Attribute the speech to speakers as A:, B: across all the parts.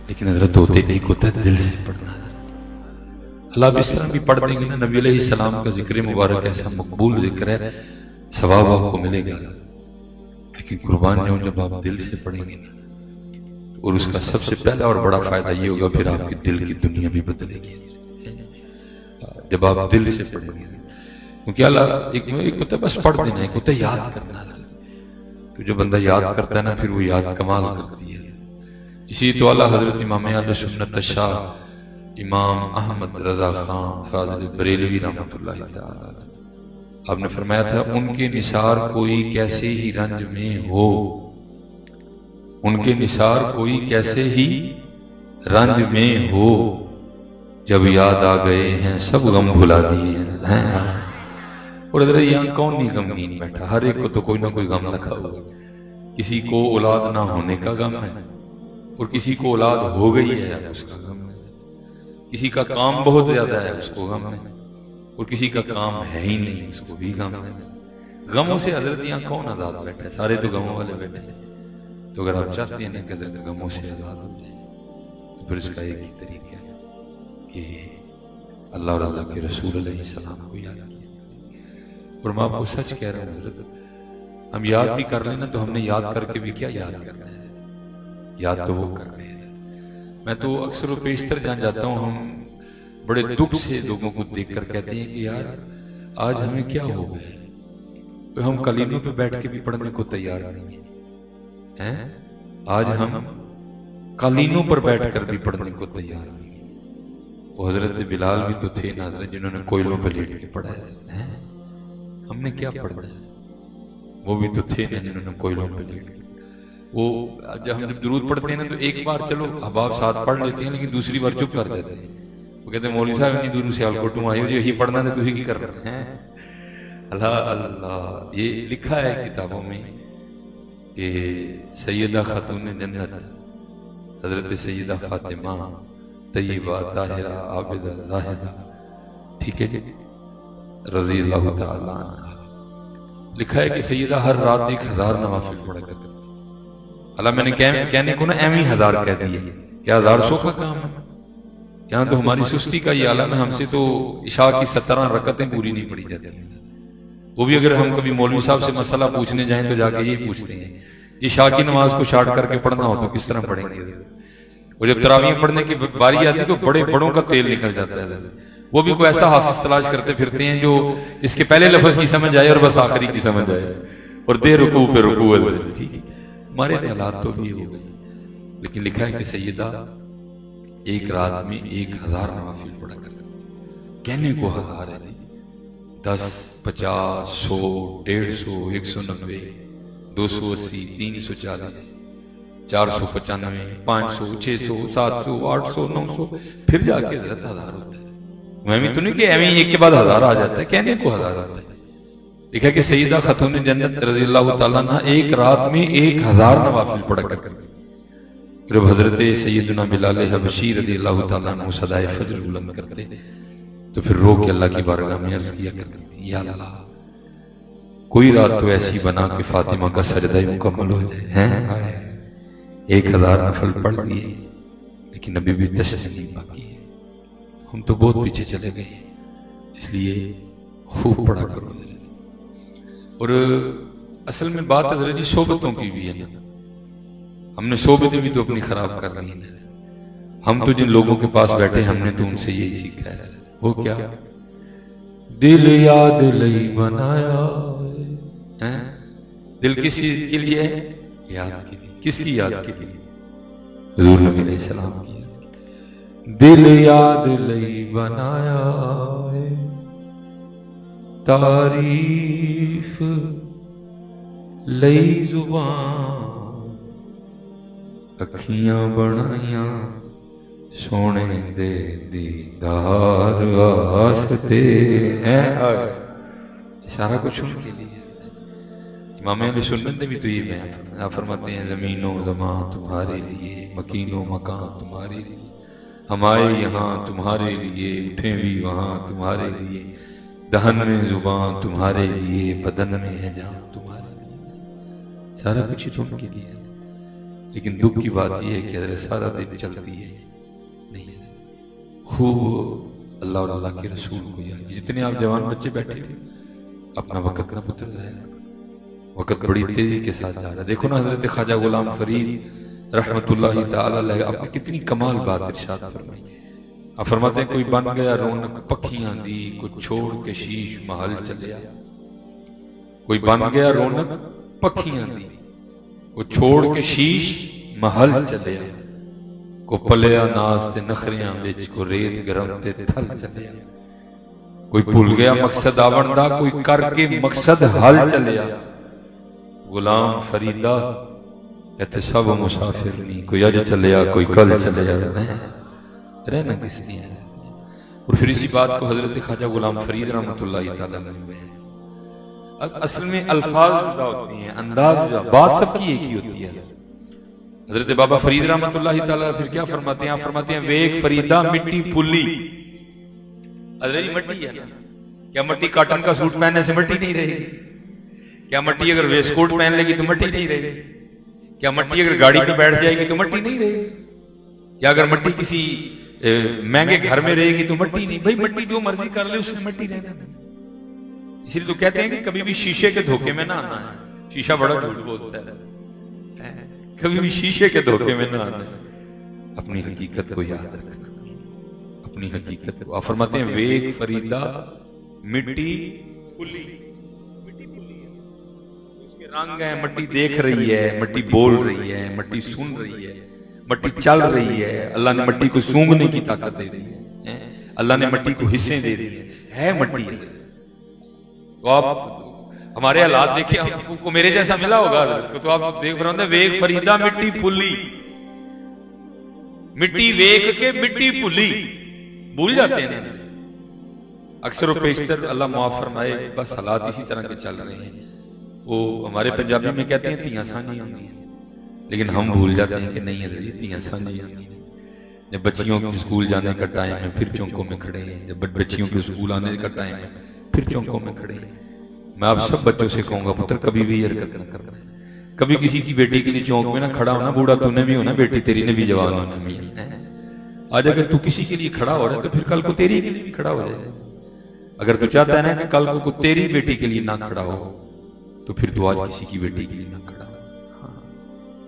A: لیکن حضرت ہوتے ایک ہوتا ہے دل سے پڑھنا. اللہ بھی اس طرح بھی پڑھ دیں گے نا، نبی علیہ السلام کا ذکر مبارک ایسا مقبول ذکر ہے، ثواب آپ کو ملے گا. لیکن قربان جاؤں جب آپ دل سے پڑھیں گے نا، اور اس کا سب سے پہلا اور بڑا فائدہ یہ ہوگا پھر آپ کے دل کی دنیا بھی بدلے گی جب آپ دل سے پڑھیں گے. کیونکہ اللہ ایک ہوتا ہے بس پڑھ دینا، ایک ہوتا ہے یاد کرنا. تو جو بندہ یاد کرتا ہے نا پھر وہ یاد کمال کرتی ہے. اسی تو اللہ حضرت امام اہل سنت شاہ امام احمد رضا خان فاضل بریلوی رحمۃ اللہ تعالی آپ نے فرمایا تھا، ان کے نثار کوئی کیسے ہی رنج میں ہو، ان کے نثار کوئی کیسے ہی رنج میں ہو، جب یاد آ گئے ہیں سب غم بھلا دیے ہیں. اور حضرت یہاں کون نہیں غمگین بیٹھا، ہر ایک کو تو کوئی نہ کوئی غم لکھا ہوا. کسی کو اولاد نہ ہونے کا غم ہے، اور کسی کو اولاد ہو گئی ہے اس کا غم ہے. کسی کا کام بہت زیادہ ہے اس کو غم ہے، اور کسی کا کام ہے ہی نہیں اس کو بھی غم ہے. غموں سے حضرت یہاں کون آزاد بیٹھا ہے؟ سارے تو غموں والے بیٹھے ہیں. تو اگر آپ چاہتے ہیں کہ حضرت غموں سے آزاد ہو جائے تو پھر اس کا ایک ہی طریقہ ہے کہ اللہ اور اللہ کے رسول علیہ السلام کو یاد کیا. اور میں آپ کو سچ کہہ رہا ہوں حضرت، ہم یاد بھی کر لینا تو ہم نے یاد کر کے بھی کیا یاد کرنا ہے، یاد تو وہ کر رہے ہیں. میں تو اکثر و بیشتر جان جاتا ہوں، ہم بڑے دکھ سے لوگوں کو دیکھ کر کہتے ہیں کہ یار آج ہمیں کیا ہو گئے، تو ہم قلینوں پہ بیٹھ کے بھی پڑھنے کو تیار نہیں ہیں. آج ہم قلینوں پر بیٹھ کر بھی پڑھنے کو تیار نہیں ہیں. وہ حضرت بلال بھی تو تھے نا حضرت، جنہوں نے کوئلوں پہ لیٹ کے پڑھا ہے. ہم نے کیا پڑھنا ہے؟ وہ بھی تو تھے نا جنہوں نے کوئلوں پہ لیٹ کے. وہ جب ہم درود پڑھتے ہیں نا تو ایک بار چلو احباب ساتھ پڑھ لیتے ہیں، لیکن دوسری بار چپ کر جاتے ہیں. وہ کہتے ہیں مولوی صاحب اتنی دور سے سیالکوٹ میں آئے ہو، یہی پڑھنا تھا تو ہی کر رہے ہیں. اللہ اللہ، یہ لکھا ہے کتابوں میں کہ سیدہ خاتون جنت حضرت سیدہ فاطمہ طیبہ طاہرہ عابدہ زاہدہ، ٹھیک ہے جی، رضی اللہ تعالیٰ عنہ، لکھا ہے کہ سیدہ ہر رات 1000 نوافل پڑھا کرتی تھی. اللہ میں نے کہنے کو نا ایویں 1000 کہہ دیا، کیا 1000 سو کا کام ہے؟ یہاں تو ہماری سستی کا یہ عالم ہے، ہم سے تو عشاء کی 17 رکعتیں پوری نہیں پڑھی جاتی. وہ بھی اگر ہم کبھی مولوی صاحب سے مسئلہ پوچھنے جائیں تو جا کے یہ پوچھتے ہیں عشاء کی نماز کو شارٹ کر کے پڑھنا ہو تو کس طرح پڑھیں گے. اور جب تراویح پڑھنے کی باری آتی تو بڑے بڑوں کا تیل نکل جاتا ہے. وہ بھی کوئی ایسا حافظ تلاش کرتے پھرتے ہیں جو اس کے پہلے لفظ کی سمجھ آئے اور بس آخری کی سمجھ آئے، اور دے رکوع پہ رکوع ہے. ٹھیک ہے، ہمارے حالات تو بھی ہو گئے. لیکن لکھا ہے کہ سیدہ ایک رات میں 1000 نوافل پڑھا کرتی تھی. کہنے کو 1000 ہے، 10 50 100 150 190 280 340 495 500 600 700 800 900 پھر جا کے حضرت 1000 ہوتا ہے. میں بھی تو نہیں کہ ایویں ایک کے بعد 1000 آ جاتا ہے، کہنے کو 1000 آتا ہے. لکھا کہ سیدہ خاتون جنت رضی اللہ تعالیٰ عنہ ایک رات میں 1000 نوافل پڑھا کرتی تھی. جب حضرت سیدنا بلال حبشی رضی اللہ تعالیٰ عنہ صدائے فجر بلند کرتے تو پھر رو کے اللہ کی بارگاہ میں عرض کیا کرتی تھی، یا اللہ کوئی رات تو ایسی بنا کہ فاطمہ کا سجدہ مکمل ہو جائے. 1000 نفل پڑھ دیے لیکن ابھی بھی تشریح باقی ہے. ہم تو بہت پیچھے چلے گئے، اس لیے خوب پڑھا کرو. اور اصل میں بات حضرت جی صحبتوں کی بھی ہے نا. ہم نے صحبتیں بھی تو اپنی خراب کر لی ہیں. ہم تو جن لوگوں کے پاس بیٹھے ہم نے تو ان سے یہی سیکھا ہے. وہ کیا؟ دل یاد لئی بنایا ہے. دل کس چیز کے لیے ہے؟ یاد کے لیے. کس کی یاد کے لیے؟ حضور نبی علیہ السلام کی یاد کے لیے. دل یاد لئی بنایا ہے، تعریف لئی زبان، اکھیاں بنائیاں سونے دے دیدار واسطے ہیں. سارا کچھ ان کے لیے. امام اہل سنت نے بھی تو یہ بیان فرماتے ہیں، زمین و زمان تمہارے لیے، مکین و مکان تمہارے لیے، ہم آئے یہاں تمہارے لیے، اٹھیں بھی وہاں تمہارے لیے، دہن میں زبان تمہارے لیے، بدن میں ہے جان تمہارے لیے. سارا کچھ ہی تم کے لیے. لیکن دکھ کی بات یہ ہے کہ حضرت سارا دن چلتی ہے نہیں. خوب اللہ اور اللہ کے رسول کو یاد. جتنے آپ جوان بچے بیٹھے اپنا وقت نہ پتہ ضائع کرو، وقت بڑی تیزی کے ساتھ جا رہا ہے. دیکھو نا حضرت خواجہ غلام فرید رحمت اللہ تعالی علیہ آپ نے کتنی کمال بات ارشاد فرمائی. آپ فرماتے ہیں کوئی بن گیا رونق پکھیاں دی، کوئی چھوڑ کے شیش محل چلیا. کوئی بن گیا رونق پکھیاں دی، وہ چھوڑ کے شیش محل چلیا. کو پلیا ناز تے نخریاں وچ، کو ریت گرم تے تھل چلیا. کوئی بھول گیا مقصد آون دا، کوئی کر کے مقصد حل چلیا. غلام فریدہ ایتھے سب مسافر نہیں، کوئی اج چلیا کوئی کل چلیا. رہنا کس لیے ہے؟ اور پھر اسی بات کو حضرت خواجہ غلام فرید رحمۃ اللہ تعالی عنہ میں اصل میں الفاظ جدا ہوتی ہیں، انداز جدا، بات سب کی ایک ہی ہوتی ہے. حضرت بابا فرید رحمۃ اللہ تعالی پھر کیا فرماتے ہیں؟ آپ فرماتے ہیں ویک فریدہ مٹی پھلی. حضرت مٹی ہے نا، کیا مٹی کاٹن کا سوٹ پہننے سے مٹی نہیں رہے گی؟ کیا مٹی اگر ویسٹ کوٹ پہن لے گی تو مٹی نہیں رہے گی؟ کیا مٹی اگر گاڑی پہ بیٹھ جائے گی تو مٹی نہیں رہے گی؟ یا اگر مٹی کسی مہنگے گھر میں رہے گی تو مٹی نہیں؟ بھائی مٹی جو مرضی کر لے اس میں مٹی رہنا نہیں. اس لیے تو کہتے ہیں کہ کبھی بھی شیشے کے دھوکے میں نہ آنا ہے. شیشہ بڑا جھوٹ بولتا ہے. کبھی بھی شیشے کے دھوکے میں نہ آنا ہے. اپنی حقیقت کو یاد رکھنا، اپنی حقیقت کو. آپ فرماتے ہیں ویک فریدہ مٹی پھلی. مٹی پھلی ہے، اس کے رنگ ہیں، مٹی دیکھ رہی ہے، مٹی بول رہی ہے، مٹی سن رہی ہے، مٹی چل رہی ہے. اللہ نے مٹی کو سونگھنے کی طاقت دے دی ہے. اللہ نے مٹی کو حصے دے دی ہے مٹی. تو آپ ہمارے حالات دیکھیں، آپ کو میرے جیسا ملا ہوگا تو آپ دیکھ رہے ہیں ویک فریدہ مٹی پھلی. مٹی ویک کے مٹی پھلی بھول جاتے ہیں اکثر و بیشتر. اللہ معاف فرمائے، بس حالات اسی طرح کے چل رہے ہیں. وہ ہمارے پنجابی میں کہتے ہیں تیاں سانجیاں ہوتی ہیں، لیکن ہم بھول جاتے ہیں کہ نہیں حضرت تیاں سانجیاں ہوتی ہیں. جب بچیوں کے اسکول جانے کا ٹائم ہے پھر چونکوں میں کھڑے ہیں، جب بچیوں کے اسکول آنے کا ٹائم ہے پھر چونکوں میں کھڑے ہیں. میں آپ سب بچوں سے کہوں گا پتر کبھی بھی حرکت نہ کرنا ہے. کبھی کسی کی بیٹی کے لیے چونک میں نہ کھڑا ہونا. بوڑھا تو نے بھی ہونا، بیٹی تیری نے بھی جوان ہونا بھی ہے. آج اگر تو کسی کے لیے کھڑا ہو رہا ہے تو پھر کل کو تیری کے لیے بھی کھڑا ہو جائے. اگر تو چاہتا ہے نا کہ کل کو تیری بیٹی کے لیے نہ کھڑا ہو تو پھر تو آج کسی کی بیٹی کے لیے نہ کھڑا ہو.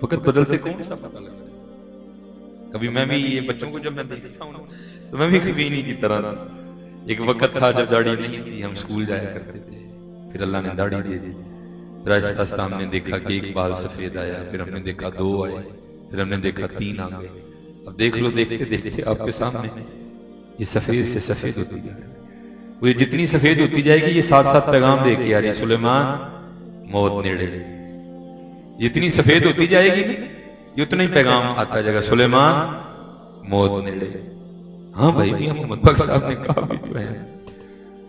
A: وقت بدلتے کون سا پتہ لگتا ہے. کبھی میں بھی یہ بچوں کو جب میں دیکھتا ہوں تو میں بھی کبھی نہیں کی طرح تھا. ایک وقت تھا جب داڑھی نہیں تھی، ہم اسکول جایا کرتے تھے، پھر اللہ نے داڑھی دے دی. راستہ سامنے دیکھا کہ ایک بال سفید آیا، پھر ہم نے دیکھا 2 آئے، پھر ہم نے دیکھا 3 آ گئے. اب دیکھ لو دیکھتے دیکھتے آپ کے سامنے یہ سفید سے سفید ہوتی جائے گی. وہ جتنی سفید ہوتی جائے گی یہ ساتھ ساتھ پیغام دے کے آ رہی ہے سلیمان موت نیڑے. جتنی سفید ہوتی جائے گی یہ اتنا ہی پیغام آتا جائے گا سلیمان موت نیڑے. ہاں بھائی میاں محمد بخش صاحب نے کہا بھی تو ہے.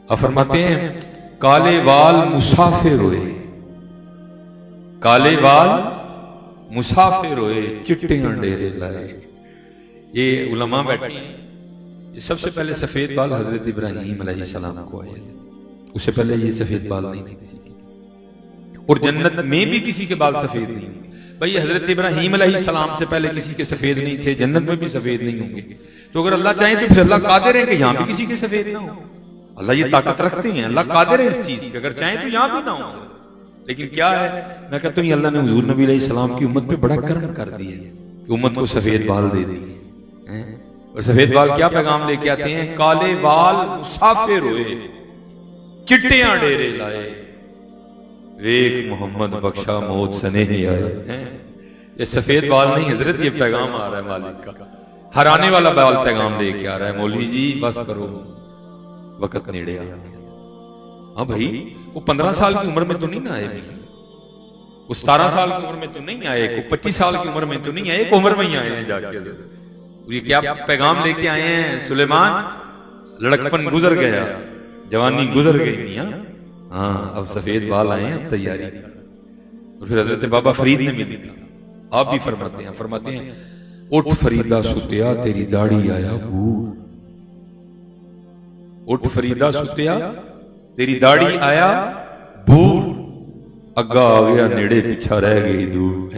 A: آپ فرماتے ہیں کالے وال مسافر ہوئے، کالے وال مسافر ہوئے چٹیاں ڈیرے لائے. یہ علماء بیٹھے ہیں. یہ سب سے پہلے سفید بال حضرت ابراہیم علیہ السلام کو آئے، اس سے پہلے یہ سفید بال نہیں تھے کسی کے. اور جنت میں بھی کسی کے بال سفید نہیں ہوں گے. بھائی حضرت ابراہیم علیہ السلام سے پہلے کسی کے سفید نہیں تھے، جنت میں بھی سفید نہیں ہوں گے. تو اگر اللہ چاہیں تو پھر اللہ قادر ہے کہ یہاں بھی کسی کے سفید نہ ہو. اللہ یہ طاقت رکھتے ہیں، اللہ قادر ہے اس چیز کی، اگر چاہیں تو یہاں بھی نہ ہو. لیکن کیا ہے، میں کہتا ہوں اللہ نے حضور نبی علیہ السلام کی امت پہ بڑا کرم کر دیا ہے کہ امت کو سفید بال دے دی. اور سفید بال کیا پیغام لے کے آتے ہیں؟ کالے بال مسافر ہوئے چٹیاں ڈیرے لائے، ویک محمد بخشا موت سنے ہی آئے. یہ سفید بال نہیں حضرت، یہ پیغام آ رہا ہے مالک کا. ہرانے والا بال پیغام لے کے آ رہا ہے مولوی جی بس کرو وقت نیڑے آ. ہاں بھائی وہ 15 سال کی عمر میں تو نہیں نہ آئے، وہ 17 سال کی عمر میں تو نہیں آئے، وہ 25 سال کی عمر میں تو نہیں آئے، ایک عمر میں ہی آئے ہیں جا کے. یہ کیا پیغام لے کے آئے ہیں؟ سلیمان لڑکپن گزر گیا، جوانی گزر گئی میاں، ہاں اب سفید بال آئے ہیں، اب تیاری کر. اور پھر حضرت بابا فرید نے بھی لکھا، آپ بھی فرماتے ہیں اٹھ فریدہ ستیا تیری داڑھی آیا بھول. اٹھ فریدہ ستیا تیری داڑھی آیا بھول، اگا آ گیا نیڑے پیچھا رہ گئی دور.